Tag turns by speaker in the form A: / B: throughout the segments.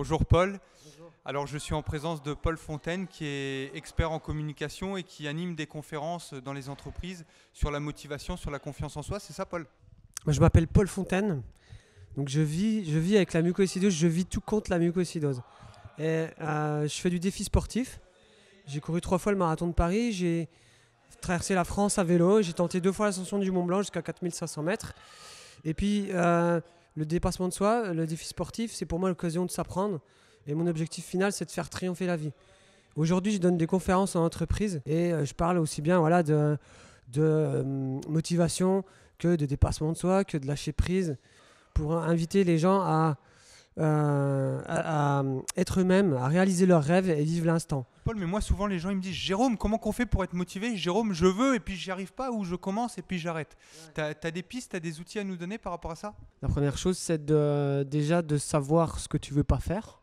A: Bonjour Paul.
B: Bonjour.
A: Alors je suis en présence de Paul Fontaine qui est expert en communication et qui anime des conférences dans les entreprises sur la motivation, sur la confiance en soi. C'est ça Paul?
B: Moi, je m'appelle Paul Fontaine. Donc je vis avec la mucoviscidose, je vis tout contre la mucoviscidose. Et je fais du défi sportif. J'ai couru 3 fois le marathon de Paris, j'ai traversé la France à vélo, j'ai tenté 2 fois l'ascension du Mont Blanc jusqu'à 4500 mètres. Et puis le dépassement de soi, le défi sportif, c'est pour moi l'occasion de s'apprendre. Et mon objectif final, c'est de faire triompher la vie. Aujourd'hui, je donne des conférences en entreprise et je parle aussi bien de motivation que de dépassement de soi, que de lâcher prise, pour inviter les gens à être eux-mêmes, à réaliser leurs rêves et vivre l'instant.
A: Paul, mais moi souvent les gens ils me disent Jérôme, comment qu'on fait pour être motivé? Jérôme, je veux et puis j'y arrive pas, ou je commence et puis j'arrête. Ouais. T'as des pistes, t'as des outils à nous donner par rapport à ça?
B: La première chose, c'est déjà de savoir ce que tu veux pas faire.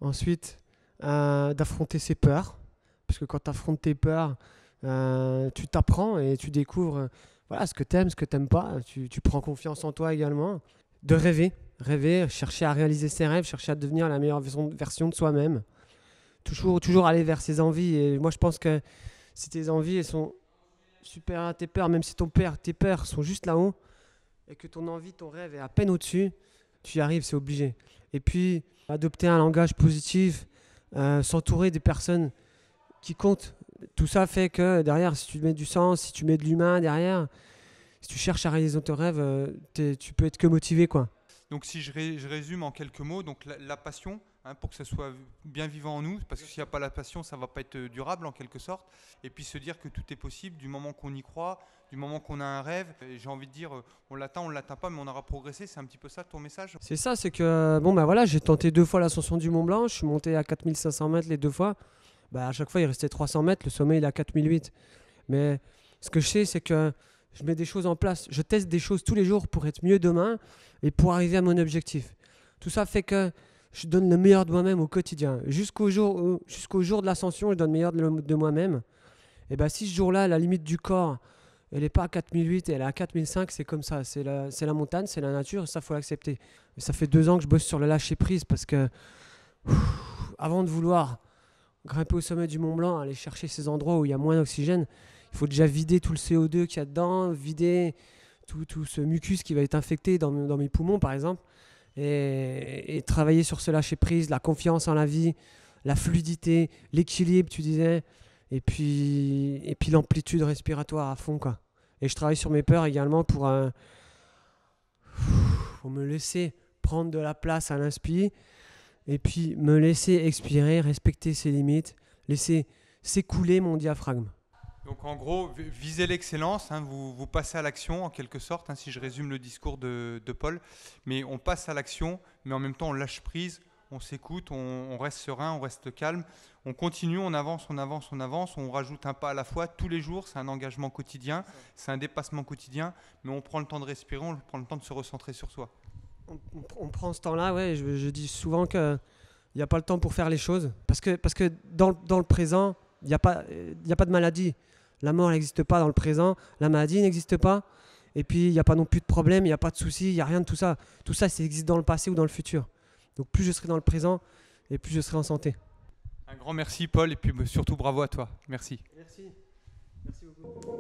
B: Ensuite, d'affronter ses peurs. Parce que quand tu affrontes tes peurs, tu t'apprends et tu découvres ce que tu aimes, ce que tu n'aimes pas. Tu prends confiance en toi également. De rêver, chercher à réaliser ses rêves, chercher à devenir la meilleure version de soi-même. Toujours aller vers ses envies. Et moi, je pense que si tes envies elles sont supérieures à tes peurs, même si tes peurs sont juste là-haut, et que ton envie, ton rêve est à peine au-dessus, tu y arrives, c'est obligé. Et puis, adopter un langage positif, s'entourer des personnes qui comptent. Tout ça fait que derrière, si tu mets du sens, si tu mets de l'humain derrière, si tu cherches à réaliser ton rêve, tu peux être que motivé, quoi.
A: Donc si je résume en quelques mots, donc la passion, pour que ça soit bien vivant en nous, parce que s'il n'y a pas la passion, ça ne va pas être durable en quelque sorte. Et puis se dire que tout est possible du moment qu'on y croit, du moment qu'on a un rêve. Et j'ai envie de dire, on ne l'atteint pas, mais on aura progressé. C'est un petit peu ça ton message?
B: C'est ça, c'est que j'ai tenté 2 fois l'ascension du Mont Blanc, je suis monté à 4500 mètres les 2 fois. À chaque fois, il restait 300 mètres, le sommet il est à 4008. Mais ce que je sais, c'est que je mets des choses en place. Je teste des choses tous les jours pour être mieux demain et pour arriver à mon objectif. Tout ça fait que je donne le meilleur de moi-même au quotidien. Jusqu'au jour de l'ascension, je donne le meilleur de moi-même. Et si ce jour-là, la limite du corps, elle n'est pas à 4008, elle est à 4005, c'est comme ça. C'est la montagne, c'est la nature, ça, il faut l'accepter. Et ça fait 2 ans que je bosse sur le lâcher-prise parce que avant de vouloir grimper au sommet du Mont Blanc, aller chercher ces endroits où il y a moins d'oxygène, il faut déjà vider tout le CO2 qu'il y a dedans, vider tout ce mucus qui va être infecté dans mes poumons par exemple, et travailler sur ce lâcher prise, la confiance en la vie, la fluidité, l'équilibre tu disais, et puis l'amplitude respiratoire à fond, quoi. Et je travaille sur mes peurs également pour me laisser prendre de la place à l'inspire, et puis me laisser expirer, respecter ses limites, laisser s'écouler mon diaphragme.
A: Donc en gros, visez l'excellence, vous passez à l'action en quelque sorte, si je résume le discours de Paul. Mais on passe à l'action, mais en même temps on lâche prise, on s'écoute, on reste serein, on reste calme. On continue, on avance, on rajoute un pas à la fois tous les jours. C'est un engagement quotidien, c'est un dépassement quotidien, mais on prend le temps de respirer, on prend le temps de se recentrer sur soi.
B: On prend ce temps-là, ouais. Je dis souvent qu'il n'y a pas le temps pour faire les choses. Parce que dans le présent, il n'y a pas de maladie. La mort n'existe pas dans le présent, la maladie n'existe pas. Et puis, il n'y a pas non plus de problème, il n'y a pas de soucis, il n'y a rien de tout ça. Tout ça, ça existe dans le passé ou dans le futur. Donc, plus je serai dans le présent et plus je serai en santé.
A: Un grand merci, Paul, et puis surtout bravo à toi. Merci.
B: Merci beaucoup.